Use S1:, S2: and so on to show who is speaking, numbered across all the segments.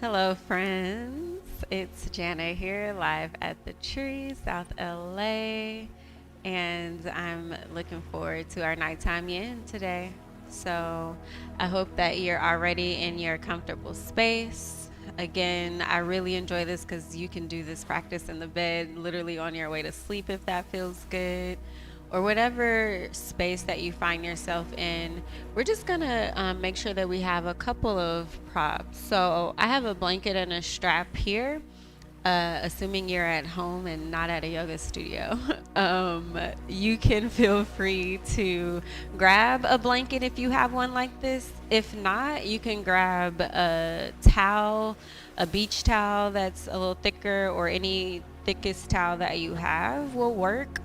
S1: Hello, friends. It's Jana here, live at the Tree, South LA, and I'm looking forward to our nighttime yin today. So, I hope that you're already in your comfortable space. Again, I really enjoy this because you can do this practice in the bed, literally on your way to sleep if that feels good, or whatever space that you find yourself in. We're just gonna make sure that we have a couple of props. So I have a blanket and a strap here. Assuming you're at home and not at a yoga studio, you can feel free to grab a blanket if you have one like this. If not, you can grab a towel, a beach towel that's a little thicker, or any thickest towel that you have will work.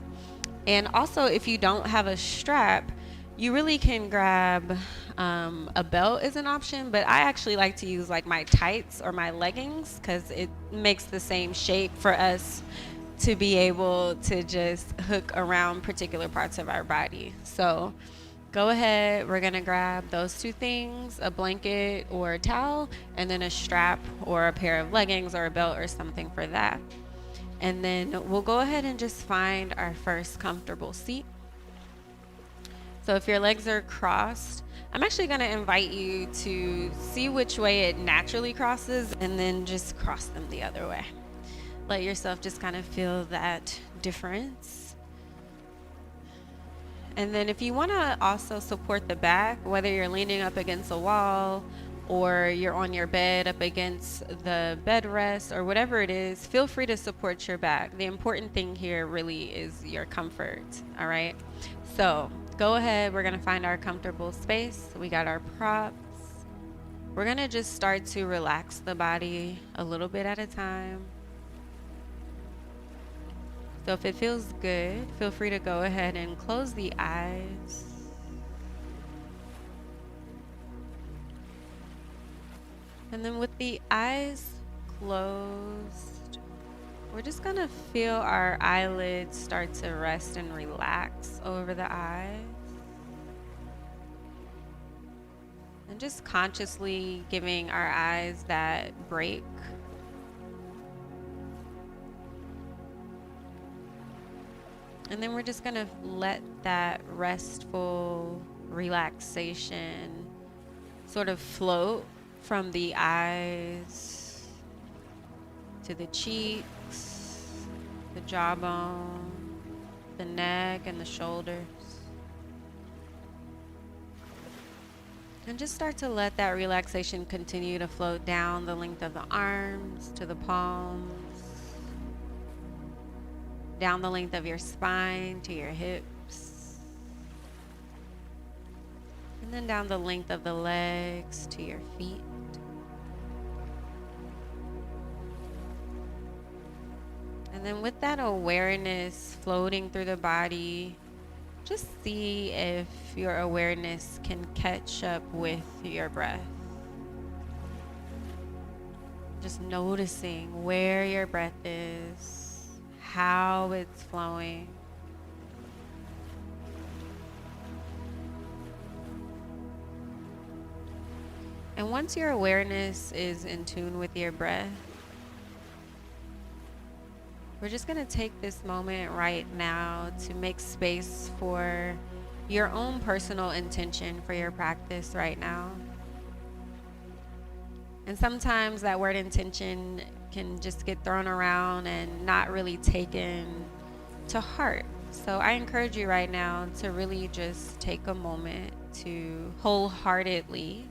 S1: And also, if you don't have a strap, you really can grab a belt is an option, but I actually like to use like my tights or my leggings because it makes the same shape for us to be able to just hook around particular parts of our body. So go ahead, we're gonna grab those two things, a blanket or a towel, and then a strap or a pair of leggings or a belt or something for that. And then we'll go ahead and just find our first comfortable seat. So if your legs are crossed, I'm actually going to invite you to see which way it naturally crosses and then just cross them the other way. Let yourself just kind of feel that difference. And then if you want to also support the back, whether you're leaning up against a wall or you're on your bed up against the bed rest or whatever it is, feel free to support your back. The important thing here really is your comfort, all right? So go ahead, we're gonna find our comfortable space. We got our props. We're gonna just start to relax the body a little bit at a time. So if it feels good, feel free to go ahead and close the eyes. And then with the eyes closed, we're just gonna feel our eyelids start to rest and relax over the eyes. And just consciously giving our eyes that break. And then we're just gonna let that restful relaxation sort of float from the eyes to the cheeks, the jawbone, the neck, and the shoulders. And just start to let that relaxation continue to float down the length of the arms to the palms, down the length of your spine to your hips, and then down the length of the legs to your feet. And then with that awareness floating through the body, just see if your awareness can catch up with your breath. Just noticing where your breath is, how it's flowing. And once your awareness is in tune with your breath, we're just going to take this moment right now to make space for your own personal intention for your practice right now. And sometimes that word intention can just get thrown around and not really taken to heart. So I encourage you right now to really just take a moment to wholeheartedly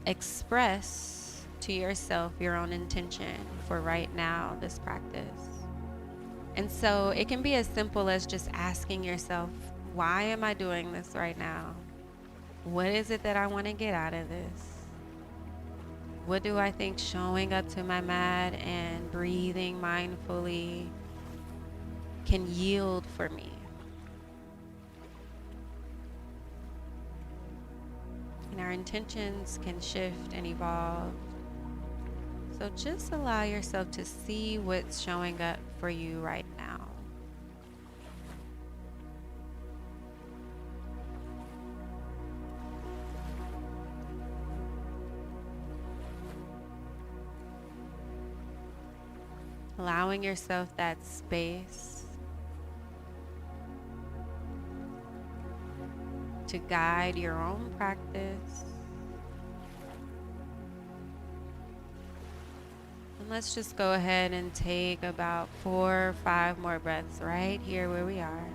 S1: express to yourself your own intention for right now, this practice. And so it can be as simple as just asking yourself, why am I doing this right now? What is it that I want to get out of this? What do I think showing up to my mat and breathing mindfully can yield for me? And our intentions can shift and evolve. So just allow yourself to see what's showing up for you right now. allowing yourself that space to guide your own practice. And let's just go ahead and take about 4 or 5 more breaths right here where we are.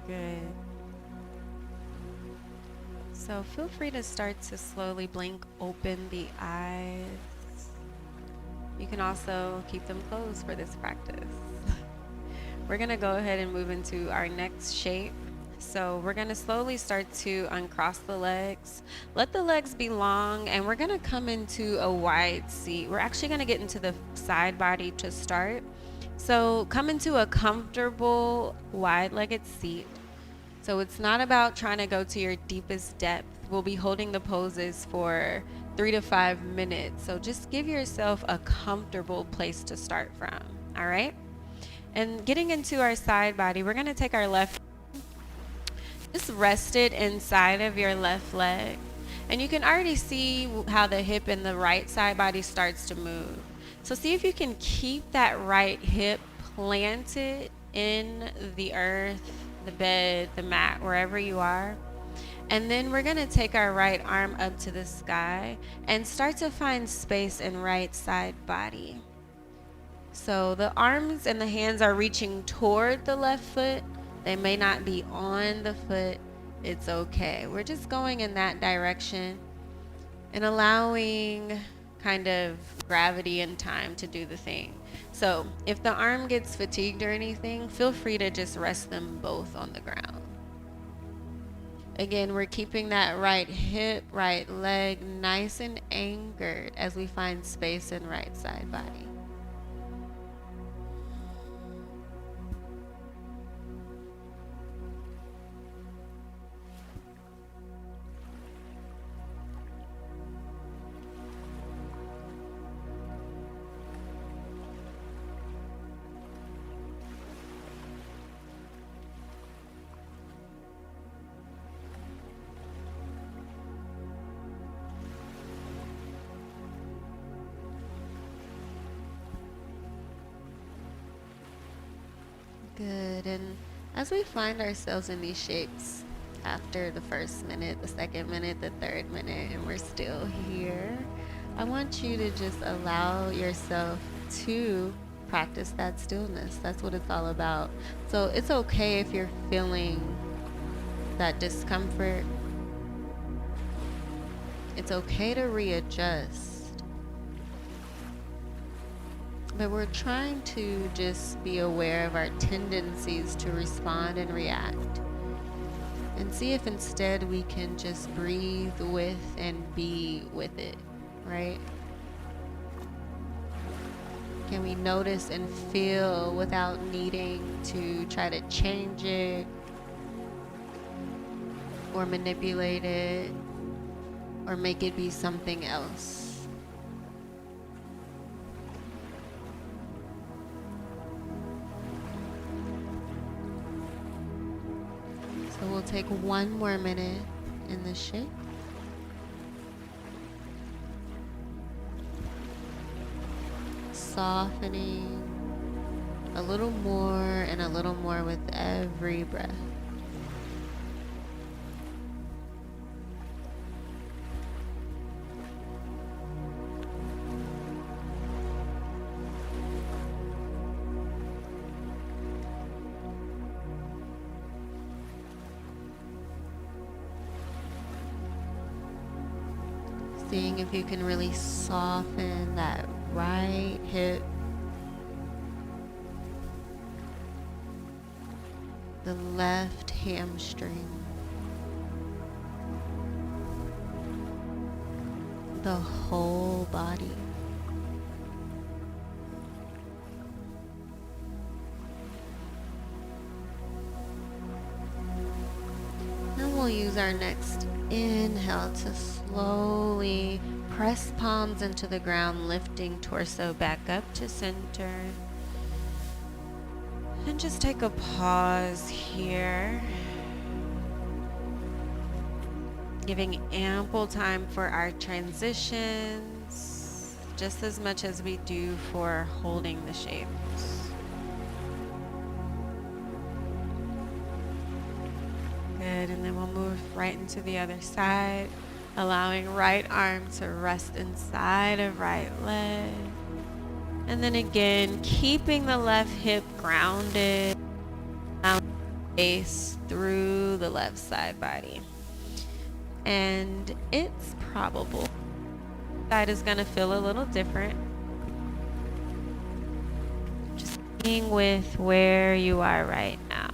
S1: Good. So feel free to start to slowly blink open the eyes. You can also keep them closed for this practice. We're going to go ahead and move into our next shape. So we're going to slowly start to uncross the legs. Let the legs be long, and we're going to come into a wide seat. We're actually going to get into the side body to start. So come into a comfortable wide-legged seat. So it's not about trying to go to your deepest depth. We'll be holding the poses for 3 to 5 minutes. So just give yourself a comfortable place to start from. All right? And getting into our side body, we're going to take our left, just rest it inside of your left leg. And you can already see how the hip in the right side body starts to move. So see if you can keep that right hip planted in the earth, the bed, the mat, wherever you are. And then we're going to take our right arm up to the sky and start to find space in right side body. So the arms and the hands are reaching toward the left foot. They may not be on the foot. It's okay. We're just going in that direction and allowing kind of gravity and time to do the thing. So if the arm gets fatigued or anything, feel free to just rest them both on the ground. Again, we're keeping that right hip, right leg nice and anchored as we find space in right side body. Good. And as we find ourselves in these shapes after the first minute, the second minute, the third minute, and we're still here, I want you to just allow yourself to practice that stillness. That's what it's all about. So it's okay if you're feeling that discomfort. It's okay to readjust. But we're trying to just be aware of our tendencies to respond and react. And see if instead we can just breathe with and be with it, right? Can we notice and feel without needing to try to change it or manipulate it or make it be something else? So we'll take 1 more minute in this shape. Softening a little more and a little more with every breath. Seeing if you can really soften that right hip, the left hamstring, the whole body. Then we'll use our next inhale to slowly press palms into the ground, lifting torso back up to center. And just take a pause here, giving ample time for our transitions, just as much as we do for holding the shapes. Good, and then we'll move right into the other side, allowing right arm to rest inside of right leg. And then again, keeping the left hip grounded, face through the left side body. And it's probable side is going to feel a little different. Just being with where you are right now.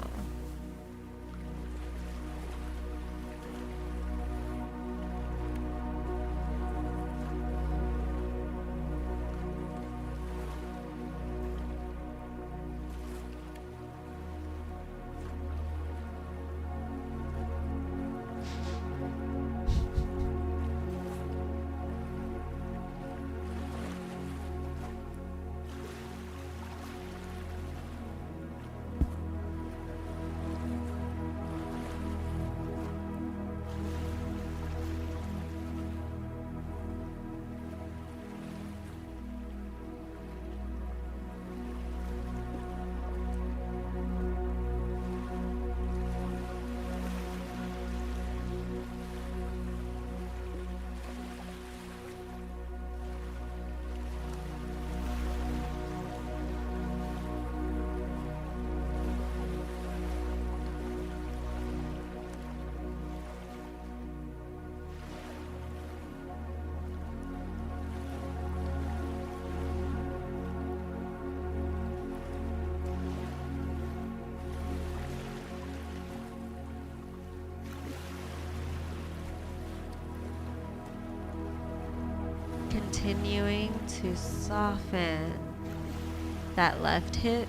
S1: Continuing to soften that left hip.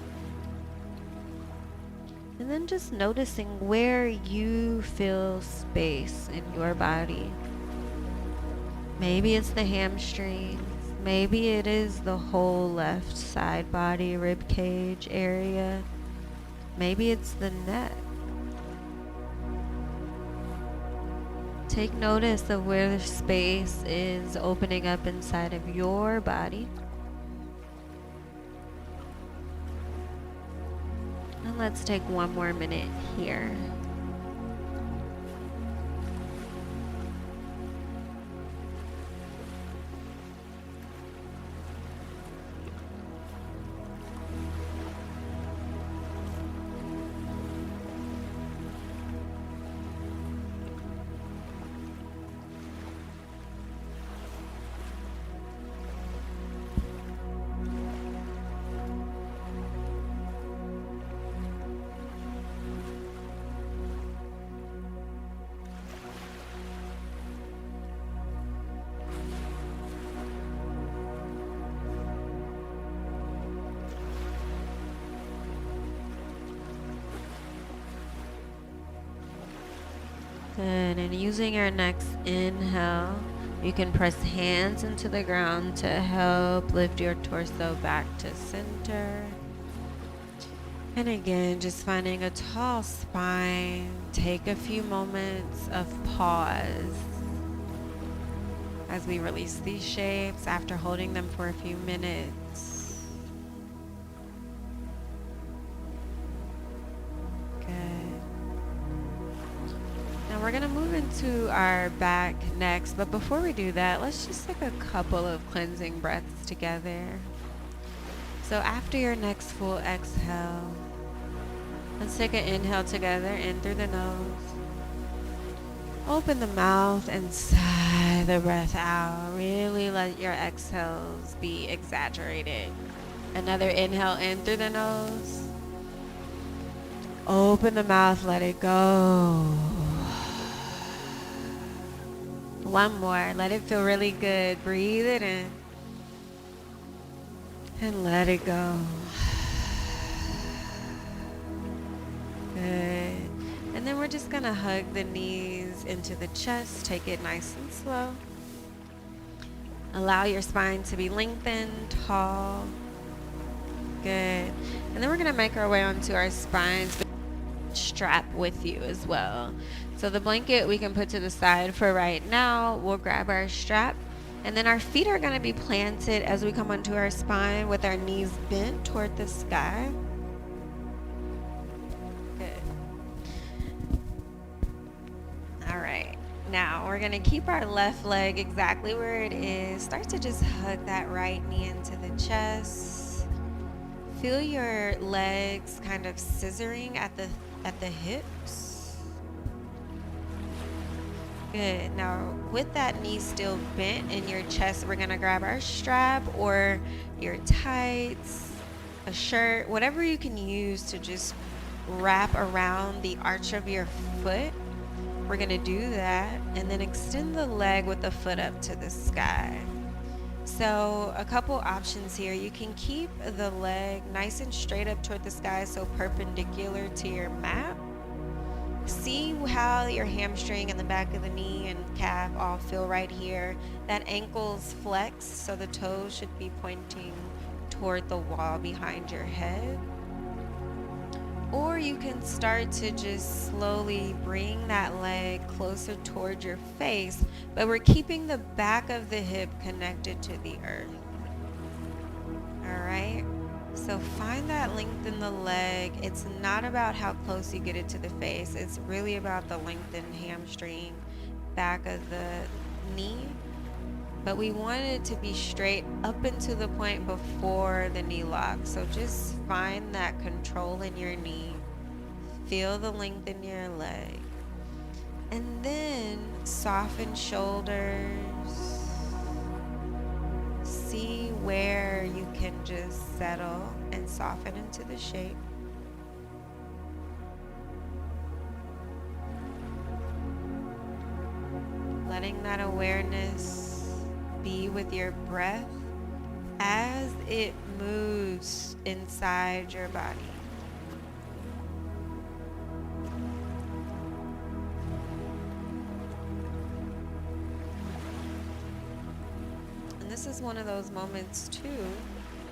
S1: And then just noticing where you feel space in your body. Maybe it's the hamstrings. Maybe it is the whole left side body, rib cage area. Maybe it's the neck. Take notice of where the space is opening up inside of your body. And let's take one more minute here. Good, and using your next inhale, you can press hands into the ground to help lift your torso back to center. And again, just finding a tall spine. Take a few moments of pause as we release these shapes after holding them for a few minutes. We're going to move into our back next, but before we do that, let's just take a couple of cleansing breaths together. So after your next full exhale, let's take an inhale together in through the nose. Open the mouth and sigh the breath out. Really let your exhales be exaggerated. Another inhale in through the nose. Open the mouth, let it go. One more. Let it feel really good. Breathe it in. And let it go. Good. And then we're just going to hug the knees into the chest. Take it nice and slow. Allow your spine to be lengthened, tall. Good. And then we're gonna make our way onto our spines. Strap with you as well. So the blanket we can put to the side for right now. We'll grab our strap, and then our feet are going to be planted as we come onto our spine with our knees bent toward the sky. Good. All right. Now we're going to keep our left leg exactly where it is. Start to just hug that right knee into the chest. Feel your legs kind of scissoring at the hips. Good. Now, with that knee still bent in your chest, we're going to grab our strap or your tights, a shirt, whatever you can use to just wrap around the arch of your foot. We're going to do that and then extend the leg with the foot up to the sky. So a couple options here. You can keep the leg nice and straight up toward the sky, so perpendicular to your mat. See how your hamstring and the back of the knee and calf all feel right here. That ankle's flexed, so the toes should be pointing toward the wall behind your head. Or you can start to just slowly bring that leg closer toward your face, but we're keeping the back of the hip connected to the earth. All right? So find that length in the leg. It's not about how close you get it to the face. It's really about the lengthened hamstring, back of the knee. But we want it to be straight up into the point before the knee lock. So just find that control in your knee. Feel the length in your leg. And then soften shoulders. See where you can just settle and soften into the shape. Letting that awareness be with your breath as it moves inside your body. And this is one of those moments too.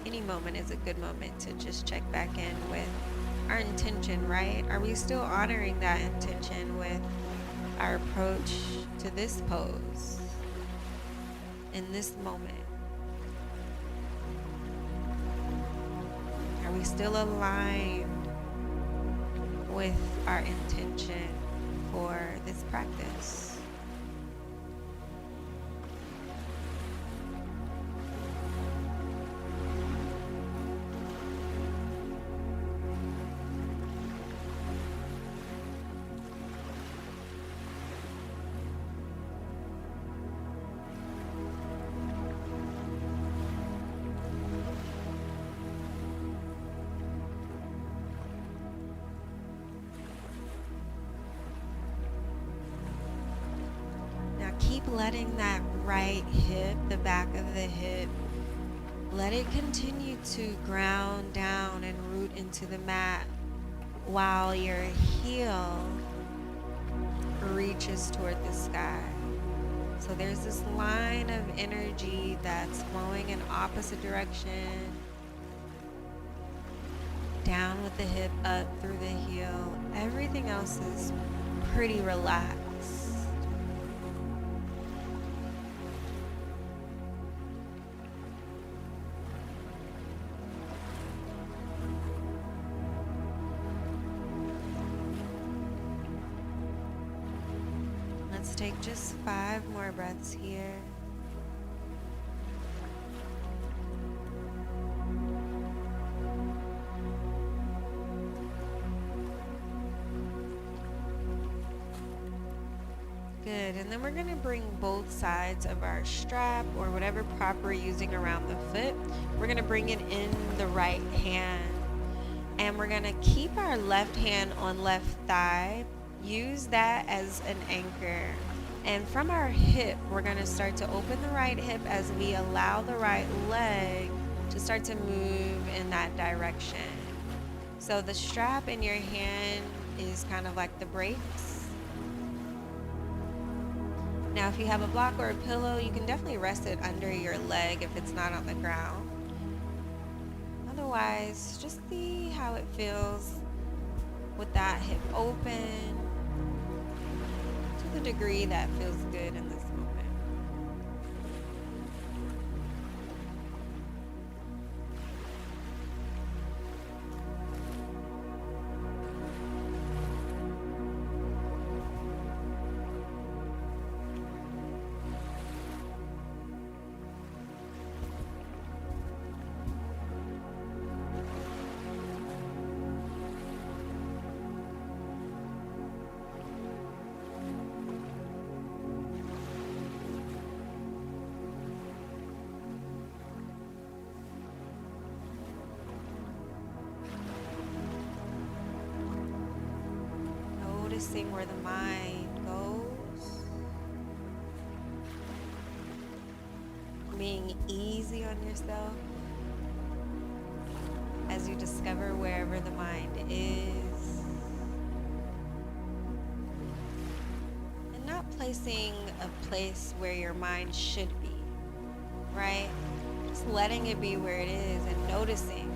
S1: Any moment is a good moment to just check back in with our intention, right? Are we still honoring that intention with our approach to this pose in this moment? Are we still aligned with our intention for this practice? Keep letting that right hip, the back of the hip, let it continue to ground down and root into the mat while your heel reaches toward the sky. So there's this line of energy that's flowing in opposite direction, down with the hip, up through the heel. Everything else is pretty relaxed. Let's take just 5 more breaths here. Good, and then we're going to bring both sides of our strap or whatever prop we're using around the foot. We're going to bring it in the right hand. And we're going to keep our left hand on left thigh. Use that as an anchor. And from our hip, we're going to start to open the right hip as we allow the right leg to start to move in that direction. So the strap in your hand is kind of like the brakes. Now, if you have a block or a pillow, you can definitely rest it under your leg if it's not on the ground. otherwise, just see how it feels with that hip open to the degree that feels good in this moment. Noticing where the mind goes, being easy on yourself as you discover wherever the mind is, and not placing a place where your mind should be, right? Just letting it be where it is and noticing.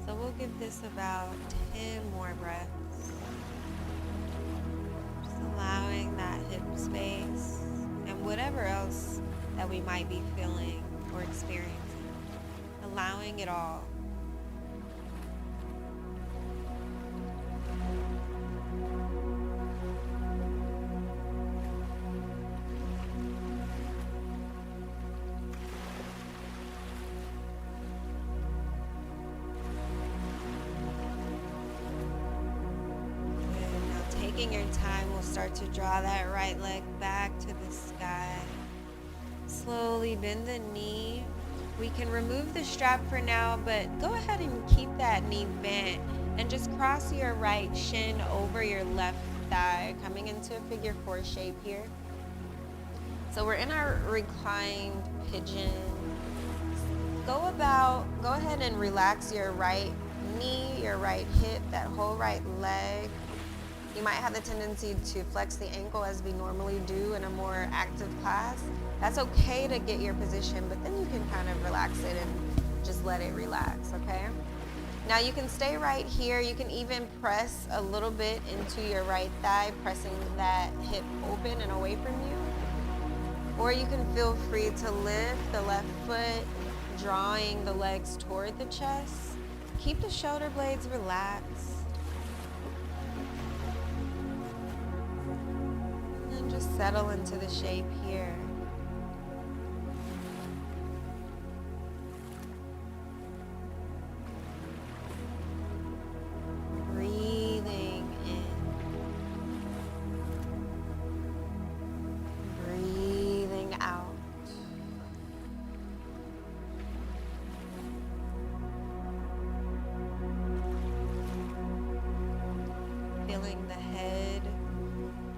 S1: So we'll give this about 10 more breaths. Just allowing that hip space and whatever else that we might be feeling or experiencing. Allowing it all. Taking your time, we'll start to draw that right leg back to the sky. Slowly bend the knee. We can remove the strap for now, but go ahead and keep that knee bent and just cross your right shin over your left thigh, coming into a figure 4 shape here. So we're in our reclined pigeon. Go ahead and relax your right knee, your right hip, that whole right leg. You might have the tendency to flex the ankle as we normally do in a more active class. That's okay to get your position, but then you can kind of relax it and just let it relax, okay? Now you can stay right here. You can even press a little bit into your right thigh, pressing that hip open and away from you. Or you can feel free to lift the left foot, drawing the legs toward the chest. Keep the shoulder blades relaxed. And just settle into the shape here. Breathing in. Breathing out. Feeling the head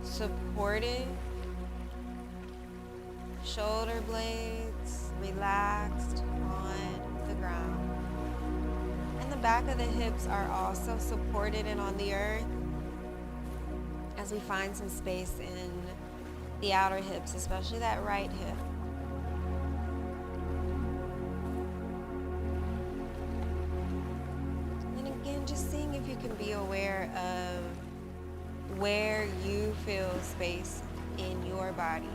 S1: supported, shoulder blades relaxed on the ground. And the back of the hips are also supported and on the earth as we find some space in the outer hips, especially that right hip. And again, just seeing if you can be aware of where you feel space in your body.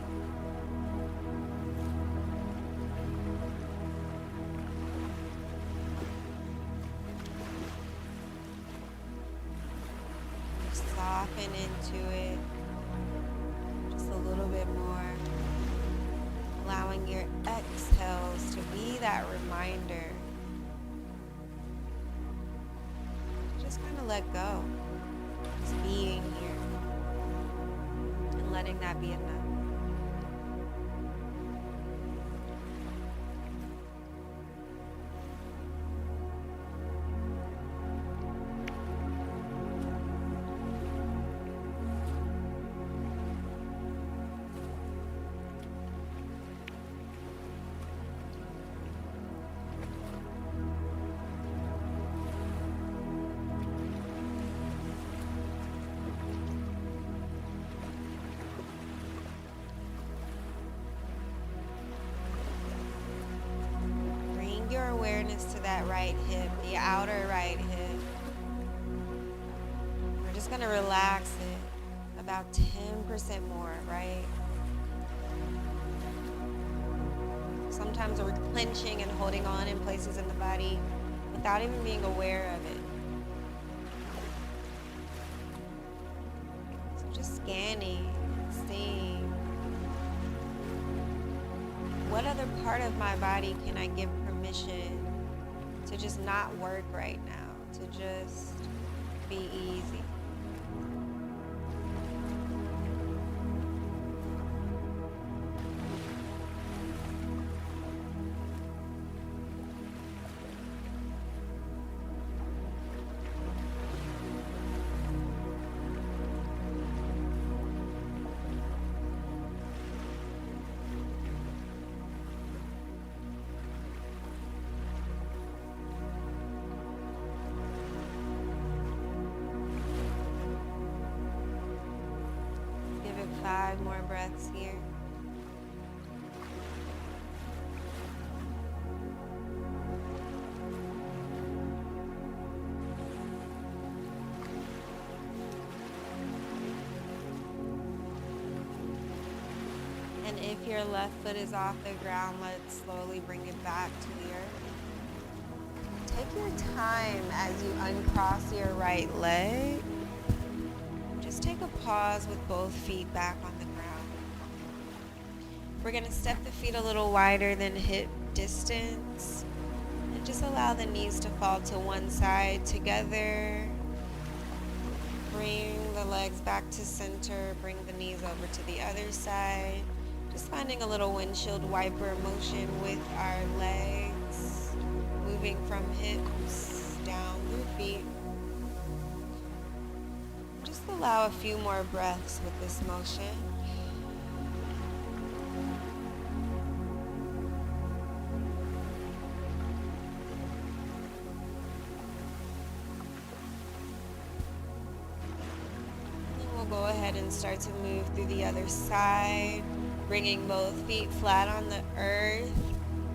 S1: Soften into it just a little bit more, allowing your exhales to be that reminder. Just kind of let go. Just being here and letting that be enough. awareness to that right hip, the outer right hip. We're just going to relax it about 10% more, right? Sometimes we're clenching and holding on in places in the body without even being aware of it. So just scanning, seeing what other part of my body can I give permission to just not work right now, to just be easy. Give it 5 more breaths here. And if your left foot is off the ground, let's slowly bring it back to the earth. Take your time as you uncross your right leg. Just take a pause with both feet back on the ground. We're going to step the feet a little wider than hip distance. And just allow the knees to fall to one side together. Bring the legs back to center. Bring the knees over to the other side. Just finding a little windshield wiper motion with our legs. Moving from hips down through feet. Just allow a few more breaths with this motion. And we'll go ahead and start to move through the other side, bringing both feet flat on the earth,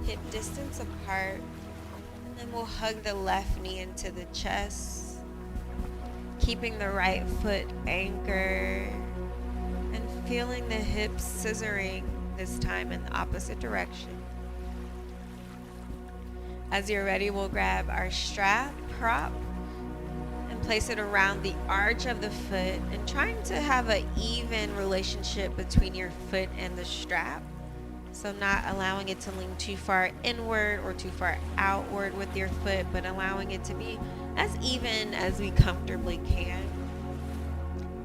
S1: hip distance apart. And then we'll hug the left knee into the chest, keeping the right foot anchored and feeling the hips scissoring this time in the opposite direction. As you're ready, we'll grab our strap prop and place it around the arch of the foot and trying to have an even relationship between your foot and the strap. So not allowing it to lean too far inward or too far outward with your foot, but allowing it to be as even as we comfortably can.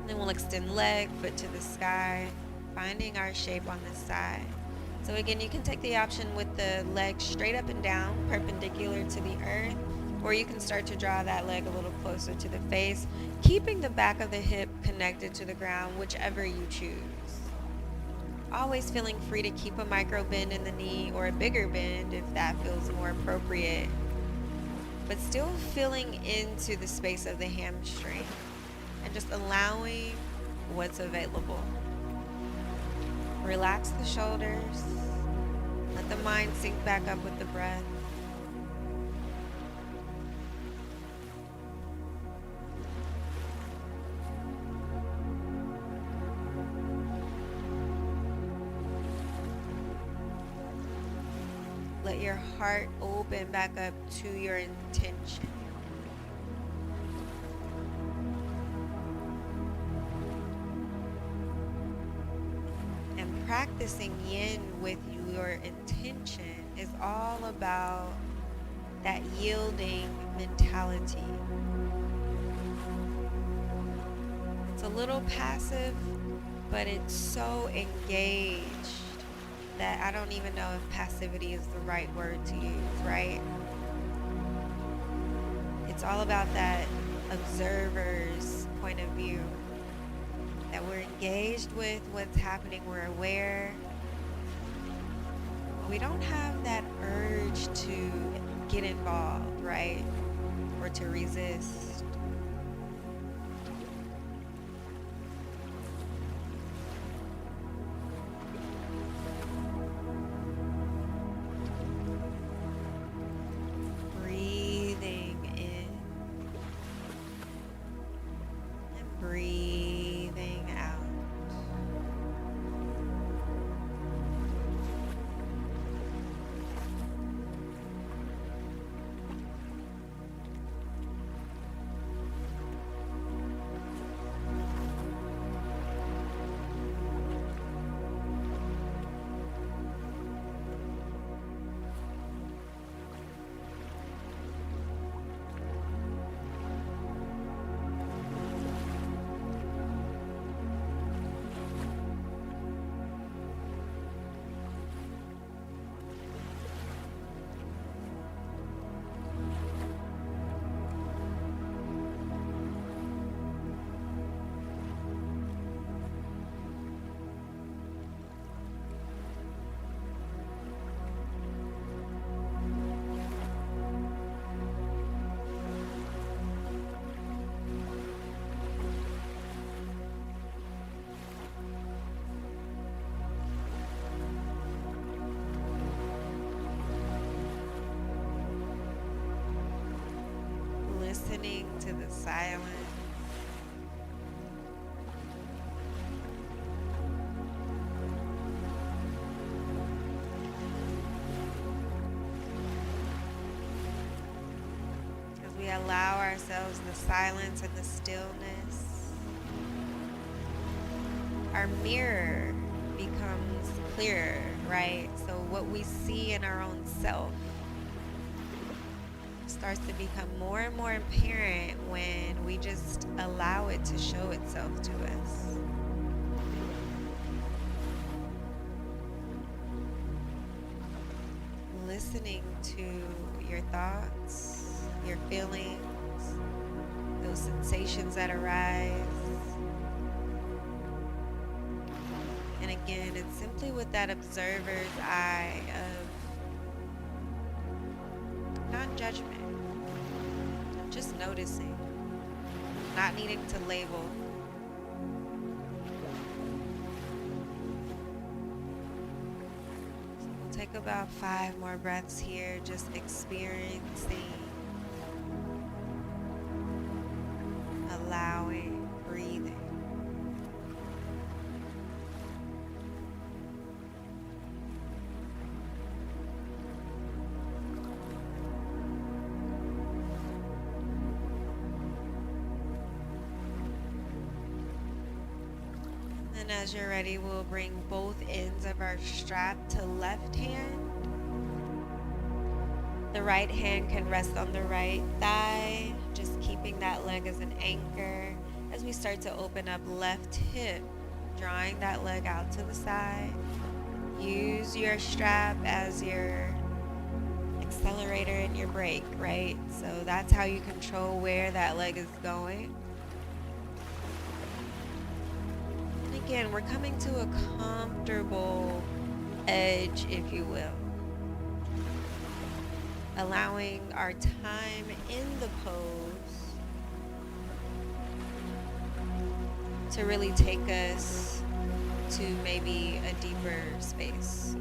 S1: And then we'll extend leg, foot to the sky, finding our shape on this side. So again, you can take the option with the leg straight up and down, perpendicular to the earth, or you can start to draw that leg a little closer to the face, keeping the back of the hip connected to the ground, whichever you choose. Always feeling free to keep a micro bend in the knee or a bigger bend if that feels more appropriate, but still feeling into the space of the hamstring and just allowing what's available. Relax the shoulders. Let the mind sink back up with the breath. Let your heart open back up to your intention. And practicing yin with your intention is all about that yielding mentality. It's a little passive, but it's so engaged that I don't even know if passivity is the right word to use, right? It's all about that observer's point of view, that we're engaged with what's happening, we're aware. We don't have that urge to get involved, right? Or to resist. listening to the silence. As we allow ourselves the silence and the stillness, our mirror becomes clearer, right? So what we see in our own self starts to become more and more apparent when we just allow it to show itself to us. Listening to your thoughts, your feelings, those sensations that arise. And again, it's simply with that observer's eye of non-judgment, just noticing, not needing to label. So we'll take about 5 more breaths here, just experiencing, allowing, breathing. And as you're ready, we'll bring both ends of our strap to left hand. The right hand can rest on the right thigh, just keeping that leg as an anchor. As we start to open up left hip, drawing that leg out to the side. Use your strap as your accelerator and your brake, right? So that's how you control where that leg is going. Again, we're coming to a comfortable edge, if you will. Allowing our time in the pose to really take us to maybe a deeper space.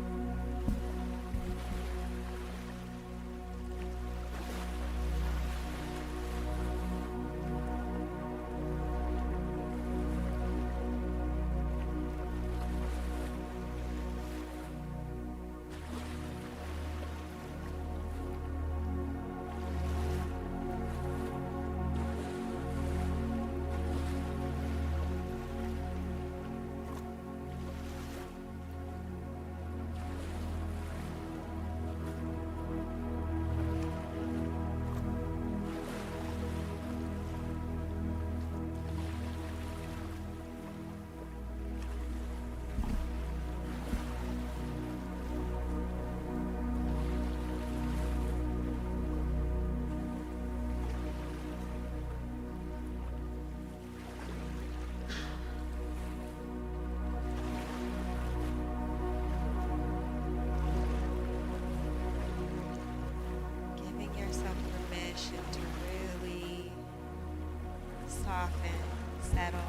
S1: Settle.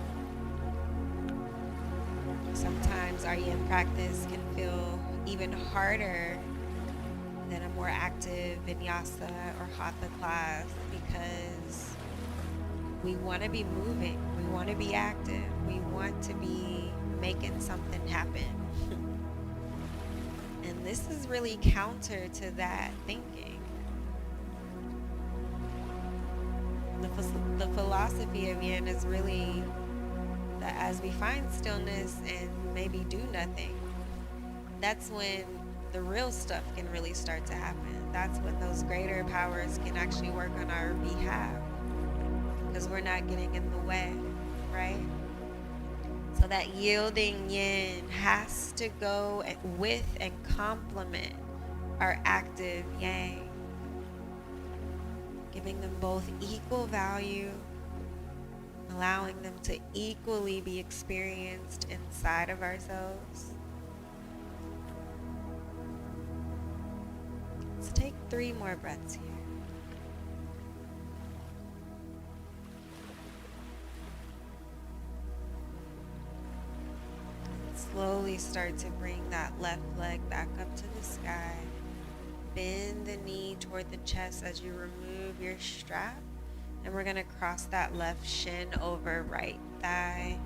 S1: Sometimes our yin practice can feel even harder than a more active vinyasa or hatha class because we want to be moving, we want to be active, we want to be making something happen. And this is really counter to that thinking. The philosophy of yin is really that as we find stillness and maybe do nothing, that's when the real stuff can really start to happen. That's when those greater powers can actually work on our behalf because we're not getting in the way, right? So that yielding yin has to go with and complement our active yang, giving them both equal value, allowing them to equally be experienced inside of ourselves. So take 3 more breaths here. Slowly start to bring that left leg back up to the sky. Bend the knee toward the chest as you remove your strap And we're going to cross that left shin over right thigh,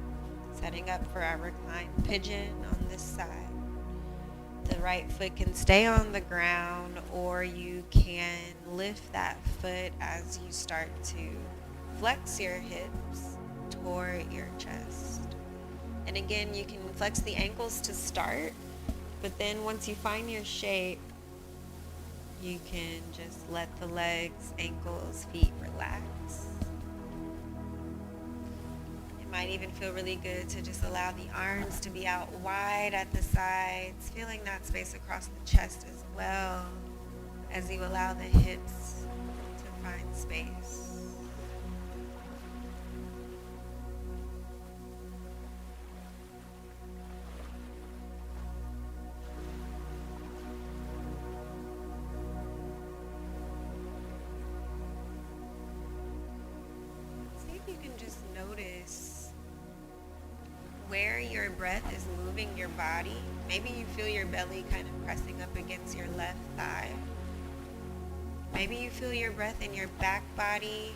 S1: setting up for our reclined pigeon on this side. The right foot can stay on the ground, or you can lift that foot as you start to flex your hips toward your chest. And again, you can flex the ankles to start, but then once you find your shape, you can just let the legs, ankles, feet relax. It might even feel really good to just allow the arms to be out wide at the sides, feeling that space across the chest as well as you allow the hips to find space. See if you can just notice where your breath is moving your body. Maybe you feel your belly kind of pressing up against your left thigh. Maybe you feel your breath in your back body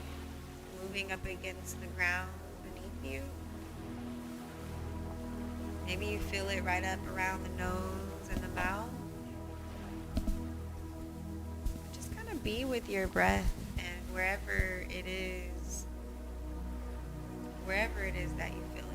S1: moving up against the ground beneath you. Maybe you feel it right up around the nose and the mouth. Just kind of be with your breath and wherever it is that you feel it.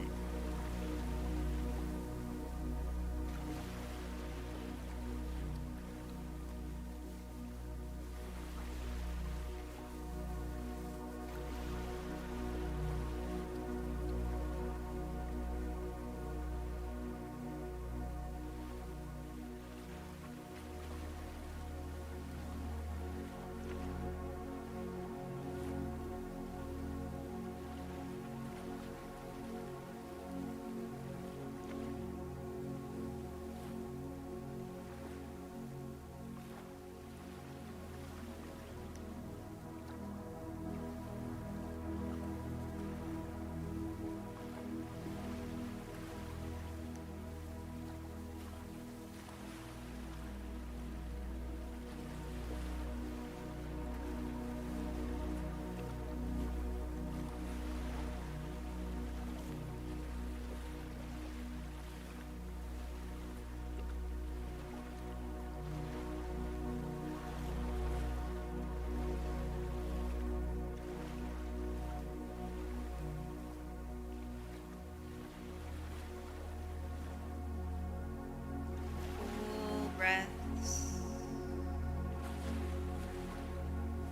S1: Full breaths,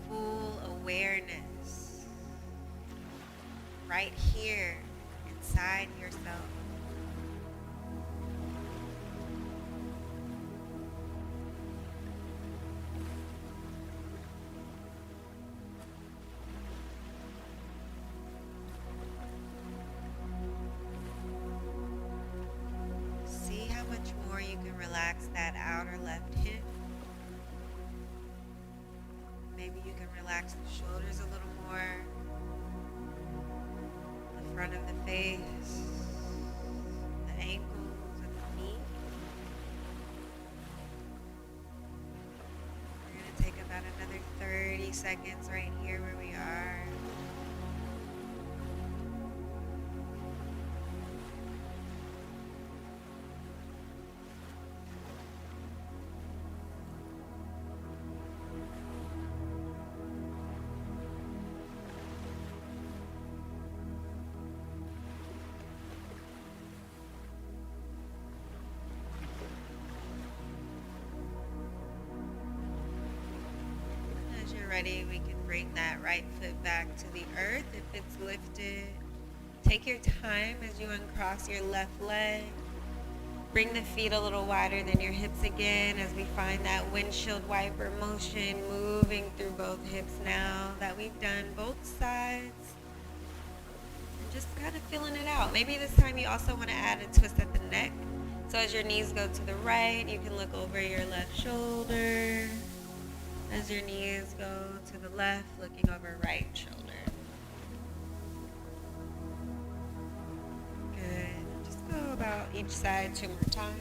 S1: full awareness, right here inside yourself. See how much more you can relax that outer left hip. Maybe you can relax the shoulders a little more, the front of the face, the ankles and the feet. We're going to take about another 30 seconds right here where we are. As you're ready, we can bring that right foot back to the earth if it's lifted. Take your time as you uncross your left leg. Bring the feet a little wider than your hips again as we find that windshield wiper motion moving through both hips now that we've done both sides. And just kind of feeling it out. Maybe this time you also want to add a twist at the neck. So as your knees go to the right, you can look over your left shoulder. As your knees go to the left, looking over right shoulder. Good. Just go about each side 2 more times.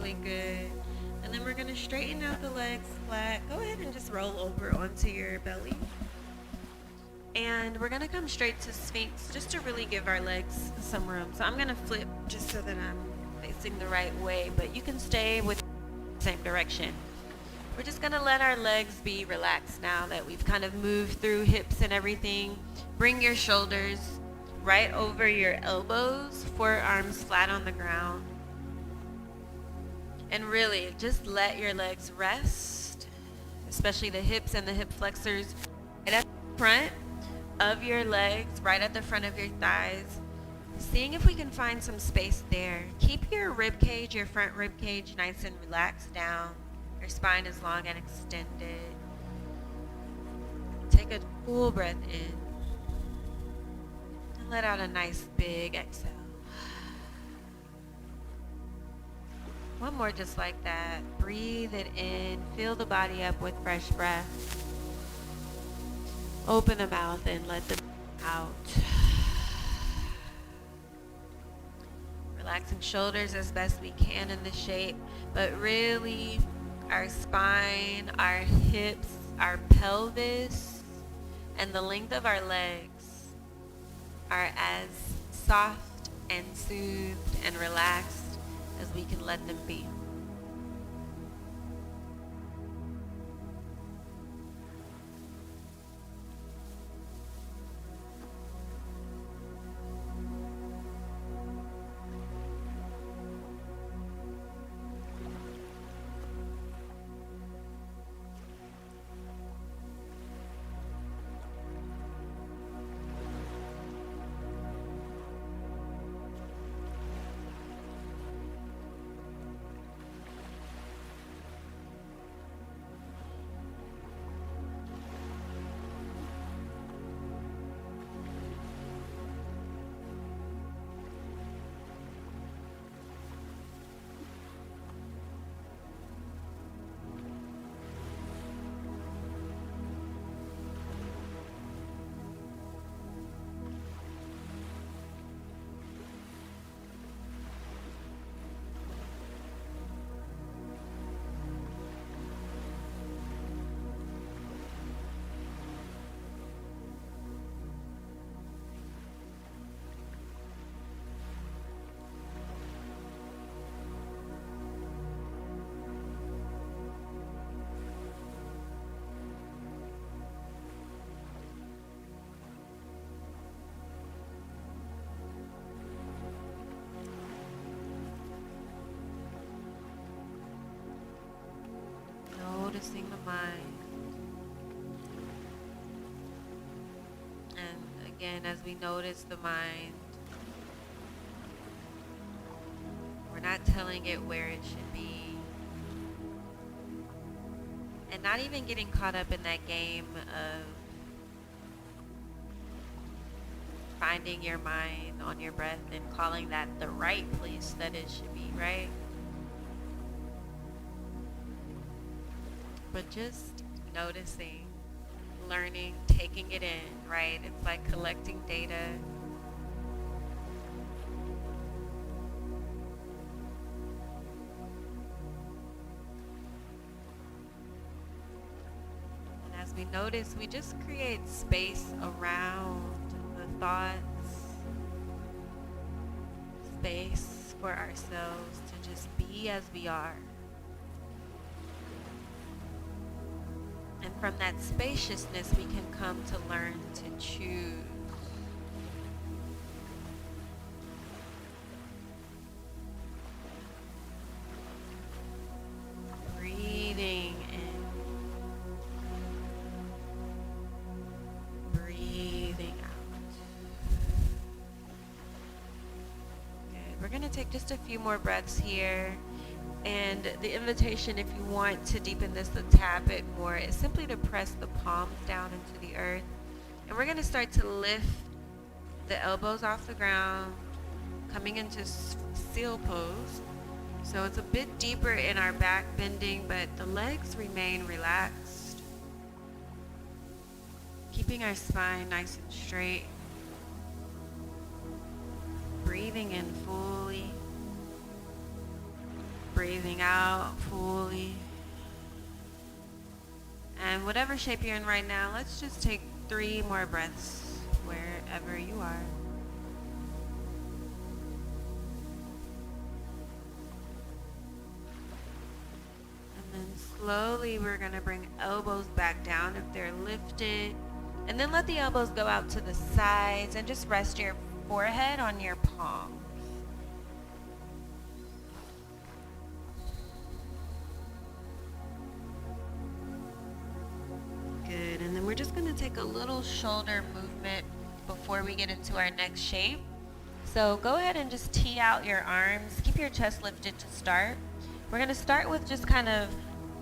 S1: really good. And then we're going to straighten out the legs flat. Go ahead and just roll over onto your belly. And we're going to come straight to Sphinx just to really give our legs some room. So I'm going to flip just so that I'm facing the right way, but you can stay with the same direction. We're just going to let our legs be relaxed now that we've kind of moved through hips and everything. Bring your shoulders right over your elbows, forearms flat on the ground. And really, just let your legs rest, especially the hips and the hip flexors right at the front of your legs, right at the front of your thighs. Seeing if we can find some space there. Keep your rib cage, your front rib cage, nice and relaxed down. Your spine is long and extended. Take a full breath in. And let out a nice big exhale. One more just like that. Breathe it in. Fill the body up with fresh breath. Open the mouth and let the out. Relaxing shoulders as best we can in the shape, but really our spine, our hips, our pelvis, and the length of our legs are as soft and soothed and relaxed as we can let them be. Noticing the mind. And again, as we notice the mind, we're not telling it where it should be. And not even getting caught up in that game of finding your mind on your breath and calling that the right place that it should be, right? But just noticing, learning, taking it in, right? It's like collecting data. And as we notice, we just create space around the thoughts, space for ourselves to just be as we are. And from that spaciousness, we can come to learn to choose. Breathing in. Breathing out. Good. We're going to take just a few more breaths here. And the invitation, if you want to deepen this a tad bit more, is simply to press the palms down into the earth. And we're going to start to lift the elbows off the ground, coming into seal pose. So it's a bit deeper in our back bending, but the legs remain relaxed. Keeping our spine nice and straight. Breathing in fully. Breathing out fully. And whatever shape you're in right now, let's just take 3 more breaths wherever you are. And then slowly we're going to bring elbows back down if they're lifted. And then let the elbows go out to the sides and just rest your forehead on your palms. Good. And then we're just going to take a little shoulder movement before we get into our next shape. So go ahead and just tee out your arms. Keep your chest lifted to start. We're going to start with just kind of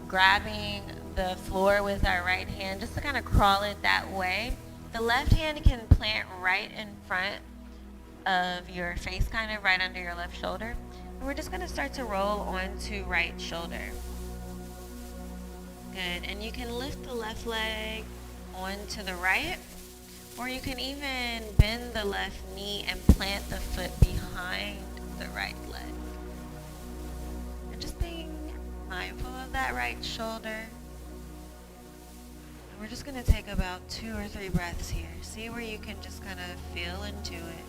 S1: grabbing the floor with our right hand, just to kind of crawl it that way. The left hand can plant right in front of your face, kind of right under your left shoulder. And we're just going to start to roll onto right shoulder. Good. And you can lift the left leg onto the right, or you can even bend the left knee and plant the foot behind the right leg. And just being mindful of that right shoulder. And we're just going to take about 2 or 3 breaths here. See where you can just kind of feel into it.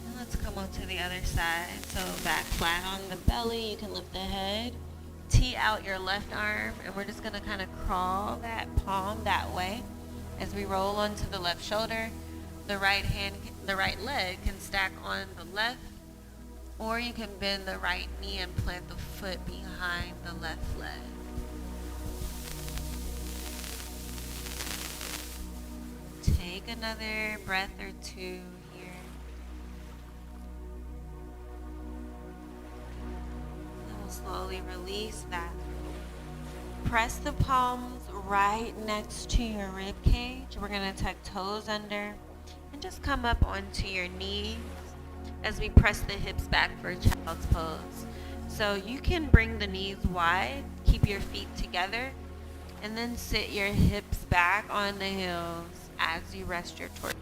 S1: And let's come on to the other side. So back flat on the belly, you can lift the head. Tee out your left arm, and we're just going to kind of crawl that palm that way as we roll onto the left shoulder. The right leg can stack on the left, or you can bend the right knee and plant the foot behind the left leg. Take another breath or 2 here. Slowly release that. Press the palms right next to your rib cage. We're going to tuck toes under and just come up onto your knees as we press the hips back for child's pose. So you can bring the knees wide, keep your feet together, and then sit your hips back on the heels as you rest your torso.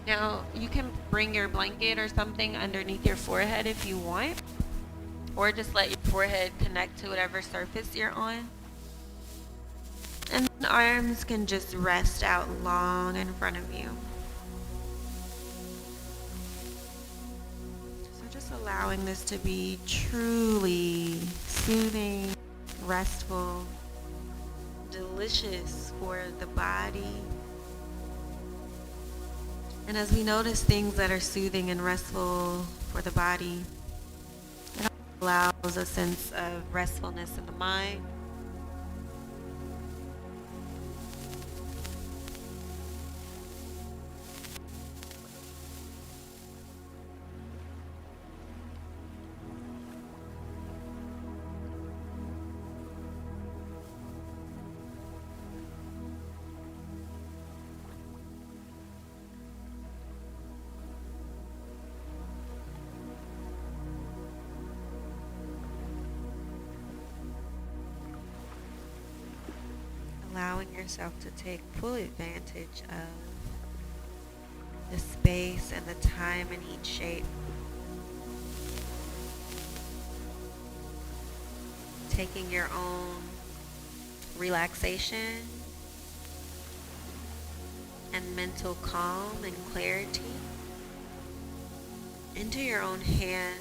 S1: Now you can bring your blanket or something underneath your forehead if you want, or just let your forehead connect to whatever surface you're on. And the arms can just rest out long in front of you. So just allowing this to be truly soothing, restful, delicious for the body. And as we notice things that are soothing and restful for the body, allows a sense of restfulness in the mind. Allowing yourself to take full advantage of the space and the time in each shape. Taking your own relaxation and mental calm and clarity into your own hands,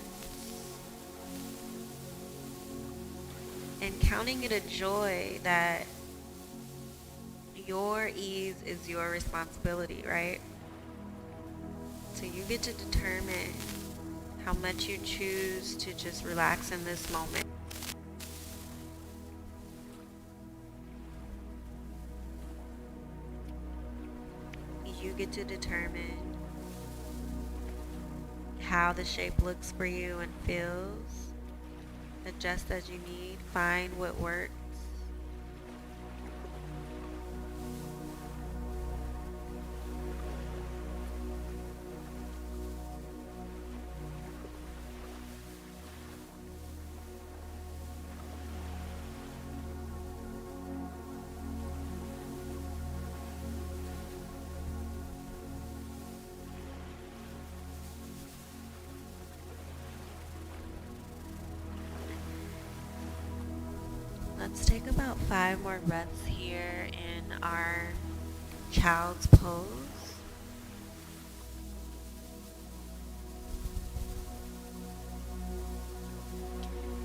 S1: and counting it a joy that your ease is your responsibility, right? So you get to determine how much you choose to just relax in this moment. You get to determine how the shape looks for you and feels. Adjust as you need. Find what works. Let's take about 5 more breaths here in our child's pose.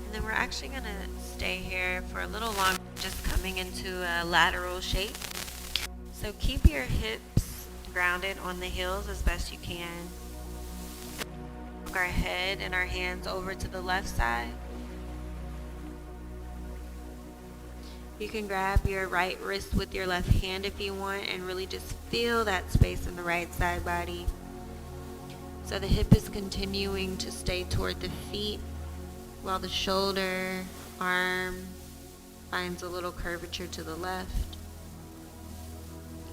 S1: And then we're actually going to stay here for a little longer, just coming into a lateral shape. So keep your hips grounded on the heels as best you can. Walk our head and our hands over to the left side. You can grab your right wrist with your left hand if you want and really just feel that space in the right side body. So the hip is continuing to stay toward the feet while the shoulder, arm finds a little curvature to the left.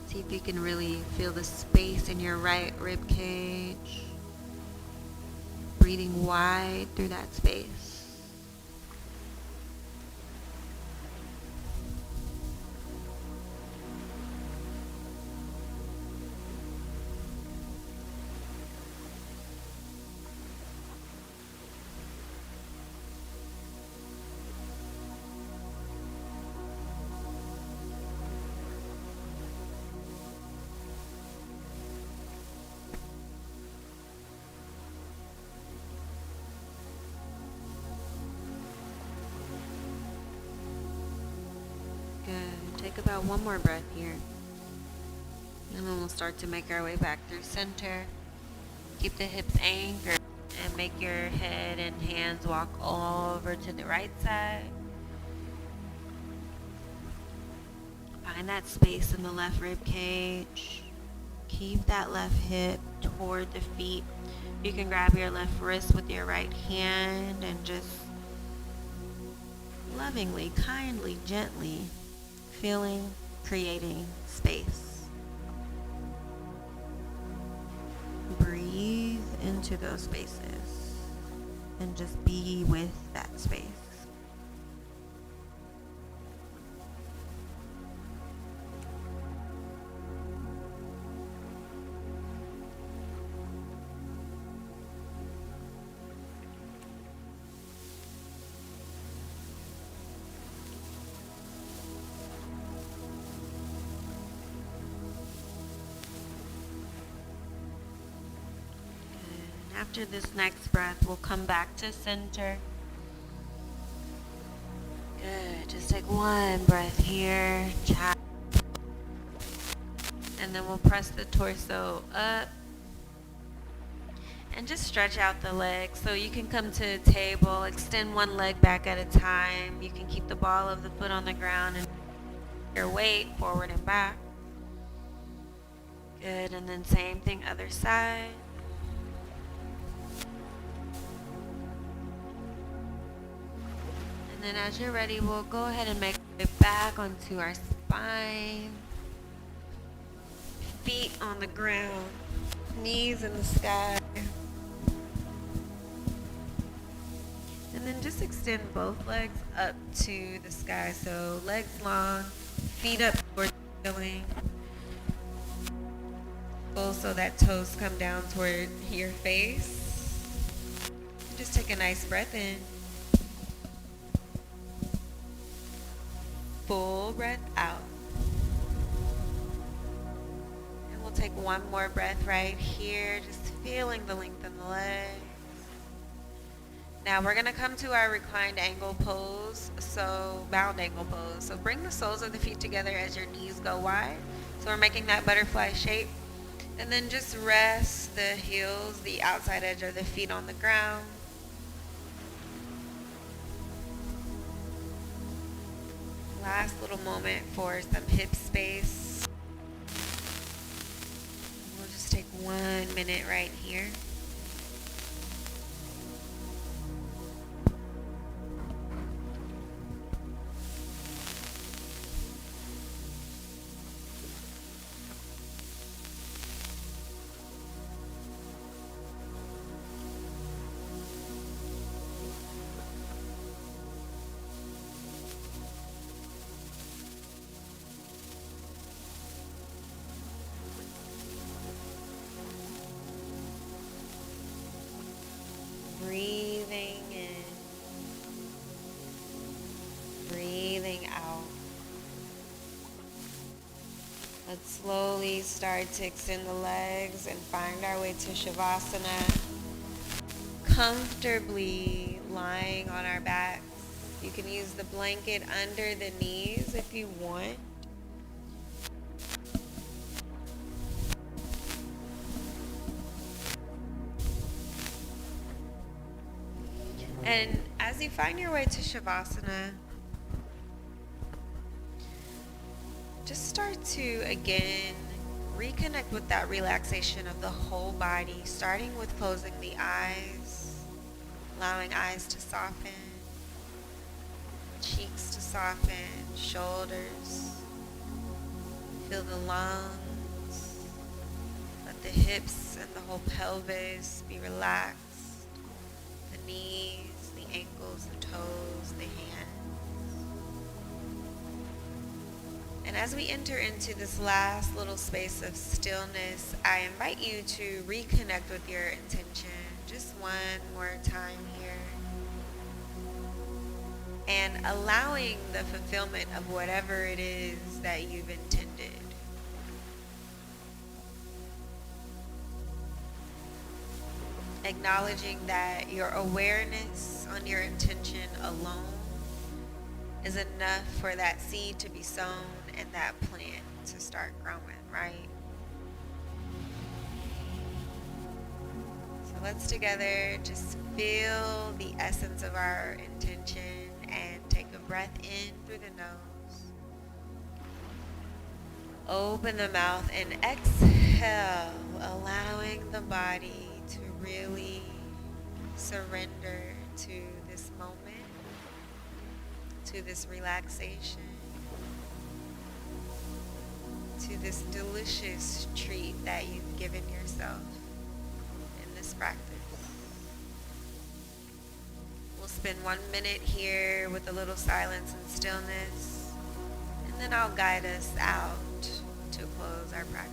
S1: See if you can really feel the space in your right rib cage. Breathing wide through that space. Good. Take about 1 more breath here. And then we'll start to make our way back through center. Keep the hips anchored and make your head and hands walk all over to the right side. Find that space in the left rib cage. Keep that left hip toward the feet. You can grab your left wrist with your right hand and just lovingly, kindly, gently feeling, creating space. Breathe into those spaces and just be with that space. After this next breath, we'll come back to center. Good. Just take 1 breath here. And then we'll press the torso up. And just stretch out the legs. So you can come to a table, extend 1 leg back at a time. You can keep the ball of the foot on the ground and your weight forward and back. Good. And then same thing, other side. And then as you're ready, we'll go ahead and make our way back onto our spine. Feet on the ground, knees in the sky. And then just extend both legs up to the sky. So legs long, feet up toward the ceiling. So that toes come down toward your face. Just take a nice breath in. Full breath out. And we'll take 1 more breath right here, just feeling the length in the legs. Now we're going to come to our reclined angle pose, so bound angle pose. So bring the soles of the feet together as your knees go wide. So we're making that butterfly shape. And then just rest the heels, the outside edge of the feet on the ground. Last little moment for some hip space. We'll just take 1 minute right here. Let's slowly start to extend the legs and find our way to Shavasana. Comfortably lying on our backs. You can use the blanket under the knees if you want. And as you find your way to Shavasana, just start to again reconnect with that relaxation of the whole body, starting with closing the eyes, allowing eyes to soften, cheeks to soften, shoulders. Feel the lungs. Let the hips and the whole pelvis be relaxed. The knees, the ankles, the toes, the hands. And as we enter into this last little space of stillness, I invite you to reconnect with your intention just one more time here. And allowing the fulfillment of whatever it is that you've intended. Acknowledging that your awareness on your intention alone is enough for that seed to be sown and that plant to start growing, right? So let's together just feel the essence of our intention and take a breath in through the nose. Open the mouth and exhale, allowing the body to really surrender to this moment, to this relaxation, to this delicious treat that you've given yourself in this practice. We'll spend 1 minute here with a little silence and stillness, and then I'll guide us out to close our practice.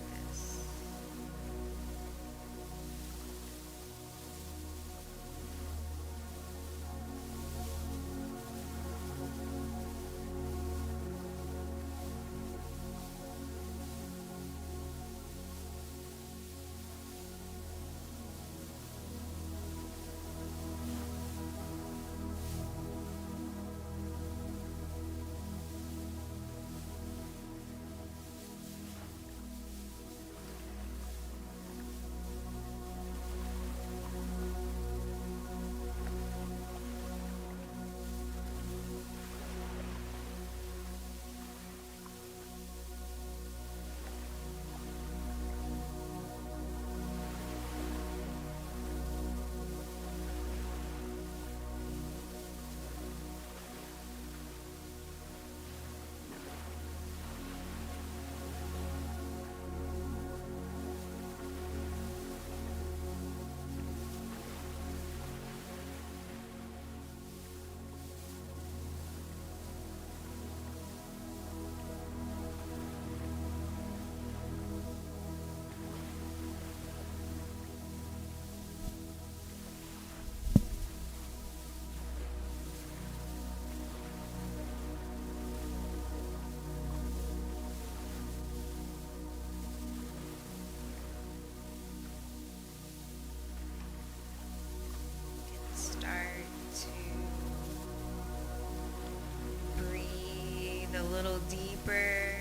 S1: A little deeper.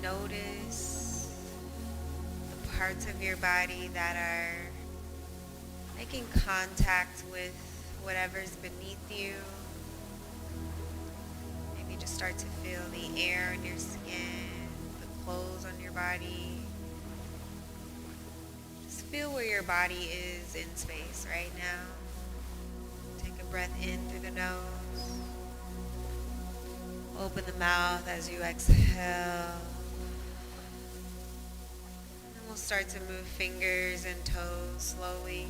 S1: Notice the parts of your body that are making contact with whatever's beneath you. Maybe just start to feel the air in your skin, the clothes on your body. Feel where your body is in space right now. Take a breath in through the nose. Open the mouth as you exhale. And we'll start to move fingers and toes slowly.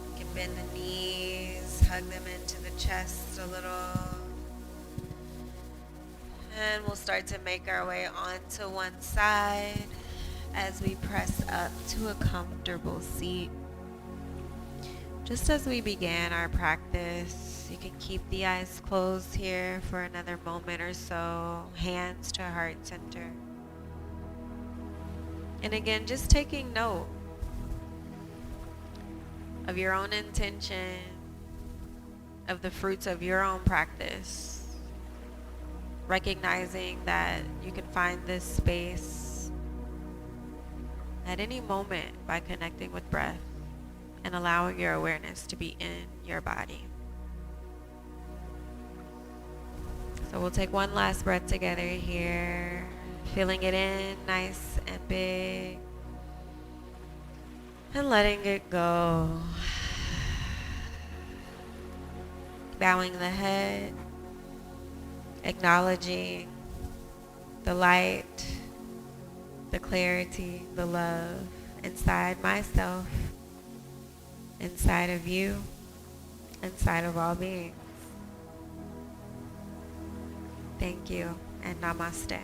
S1: You can bend the knees, hug them into the chest a little. And we'll start to make our way onto one side as we press up to a comfortable seat.
S2: Just as we began our practice, you can keep the eyes closed here for another moment or so, hands to heart center. And again, just taking note of your own intention, of the fruits of your own practice, recognizing that you can find this space at any moment by connecting with breath and allowing your awareness to be in your body. So we'll take one last breath together here, feeling it in nice and big, and letting it go. Bowing the head, acknowledging the light, the clarity, the love inside myself, inside of you, inside of all beings. Thank you and namaste.